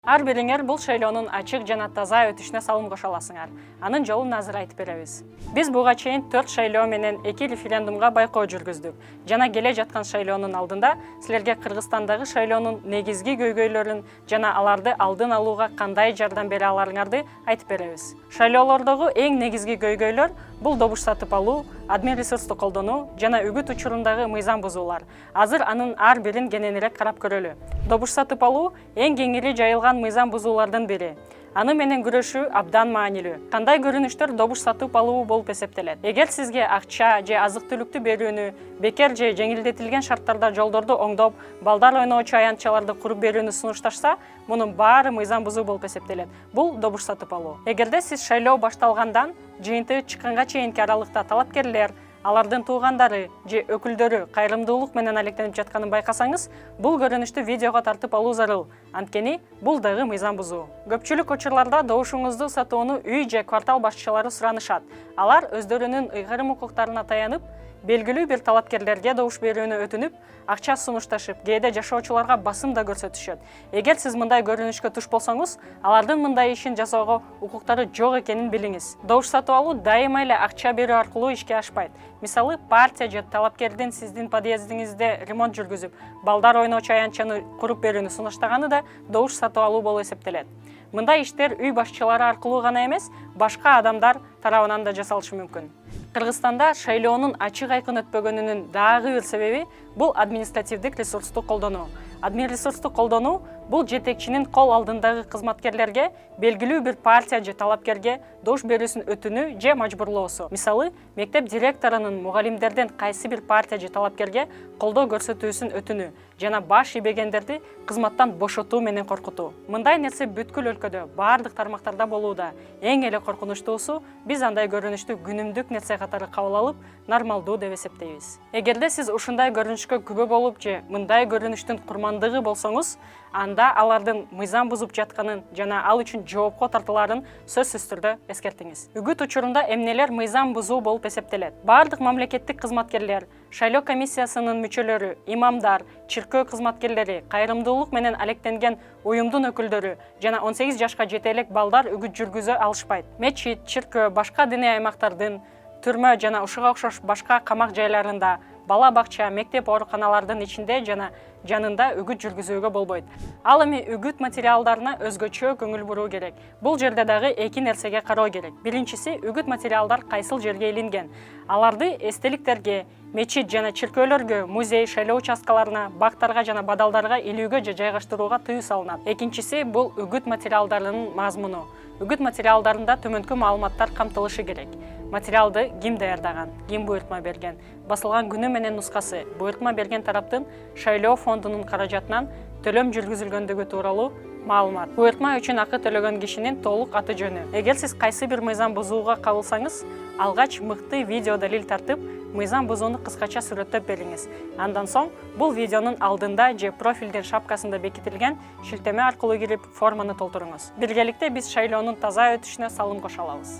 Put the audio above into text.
Ар бириңер бул шайлоонун ачык жана таза өтүшүнө салым кошо аласыңар. Анын жолун азыр айтып беребиз. Биз буга чейин 4 шайлоо менен 2 референдумга байкоо жүргүздүк. Жана келе жаткан шайлоонун алдында силерге Кыргызстандагы шайлоонун негизги көйгөйлөрүн жана аларды алдын алууга кандай жардам бере аларыңарды айтып беребиз. Шайлоолордогу эң негизги көйгөйлөр бул добуш сатып алуу, админ ресурсту колдонуу жана үгүт учурундагы мыйзам бузуулар. Азыр анын ар бирин кененирээк карап көрөлү. Добуш сатып алуу эң кеңири жайылган мыйзам бузуулардын бири. Аны менен күрөшүү абдан маанилүү. Кандай көрүнүштөр добуш сатып алуу болуп эсептелет? Эгер сизге акча же азык-түлүктү берүүнү, бекер же жеңилдетилген шарттарда жолдорду оңдоп, балдар ойноочу аянтчаларды куруп берүүнү сунушташса, мунун баары мыйзам бузуу болуп эсептелет. Бул добуш сатып алуу. Эгерде сиз шайлоо башталгандан жыйынтыгы чыкканга чейинки аралыкта талапкерлер, алардын туугандары же өкүлдөрү кайрымдуулук менен алектенип жатканын байкасаңыз, бул көрүнүштү видеого тартып алуу зарыл. Анткени бул дагы мыйзам бузуу. Көпчүлүк учурларда добушуңузду сатууну үй же квартал башчылары суранышат. Алар өздөрүнүн ыйгарым укуктарына таянып, белгилүү бир талапкерлерге добуш берүүнү өтүнүп, акча сунушташып, кээде жашоочуларга басым да көрсөтүшөт. Эгер сиз мындай көрүнүшкө туш болсоңуз, алардын мындай ишин жасоого укуктары жок экенин билиңиз. Добуш сатып алуу дайыма эле акча берүү аркылуу ишке ашпайт. Мисалы, партия же талапкердин сиздин подъездиңизде ремонт жүргүзүп, балдар ойноочу аянтчаны куруп берүүнү сунуштаганы да добуш сатып алуу болуп эсептелет. Мындай иштер үй башчылары аркылуу гана эмес, башка адамдар тарабынан да жасалышы мүмкүн. Кыргызстанда шайлоонун ачык айкын өтпөгөнүнүн дагы бир себеби бул административдик ресурсту колдонуу. Админ ресурсту колдонуу бул жетекчинин кол алдындагы кызматкерлерге белгилүү бир партия же талапкерге добуш берүүсүн өтүнүү же мажбурлоосу. Мисалы, мектеп директорунун мугалимдерден кайсы бир партия же талапкерге колдоо көрсөтүүсүн өтүнүү жана баш ийбегендерди кызматтан бошотуу менен коркутуу. Мындай нерсе бүткүл өлкөдө, баардык тармактарда болууда. Эң эле коркунучтуусу, биз андай көрүнүштү күнүмдүк нерсе катары кабыл алып, нормалдуу деп эсептейбиз. Эгерде сиз ушундай көрүнүшкө күбө болуп же мындай көрүнүштүн курмандыгы болсоңуз, анда алардын мыйзам бузуп жатканын жана ал үчүн жоопко тартылаарын сөзсүз түрдө эскертиңиз. Үгүт учурунда эмнелер мыйзам бузуу болуп эсептелет? Баардык мамлекеттик кызматкерлер, шайлоо комиссиясынын мүчөлөрү, имамдар, чиркөө кызматкерлери, кайрымдуулук менен алектенген уюмдун өкүлдөрү жана 18 жашка жете элек балдар үгүт жүргүзө алышпайт. Мечит, чиркөө, башка диний аймактардын, түрмө жана ушуга окшош башка камак жайларында, бала бакча, мектеп ооруканалардын ичинде жана жанында үгүт жүргүзүүгө болбойт. Ал эми үгүт материалдарына өзгөчө көңүл буруу керек. Бул жерде дагы эки нерсеге кароо керек. Биринчиси, үгүт материалдар кайсыл жерге илинген. Аларды эстеликтерге, мечит жана чиркөөлөргө, музей, шайлоо участкаларына, бактарга жана бадалдарга илүүгө же жайгаштырууга тыюу салынат. Экинчиси, бул үгүт материалдарынын мазмуну. Үгүт материалдарында төмөнкү маалыматтар камтылышы керек. Материалды ким даярдаган, ким буйртма берген, басылган күнү менен нускасы, буйртма берген тараптын шайлоо фондунун каражатынан төлөм жүргүзүлгөндүгү тууралуу маалымат. Буйртма үчүн акы төлөгөн кишинин толук аты жөнү. Эгер сиз кайсы бир мыйзам бузууга кабылсаңыз, алгач мыкты видео далил тартып, мыйзам бузууну кыскача сүрөттөп бериңиз. Андан соң бул видеонун алдында же профилдин шапкасында бекитилген шилтеме аркылуу кирип форманы толтуруңуз. Биргеликте биз шайлоонун таза өтүшүнө салым кошо алабыз.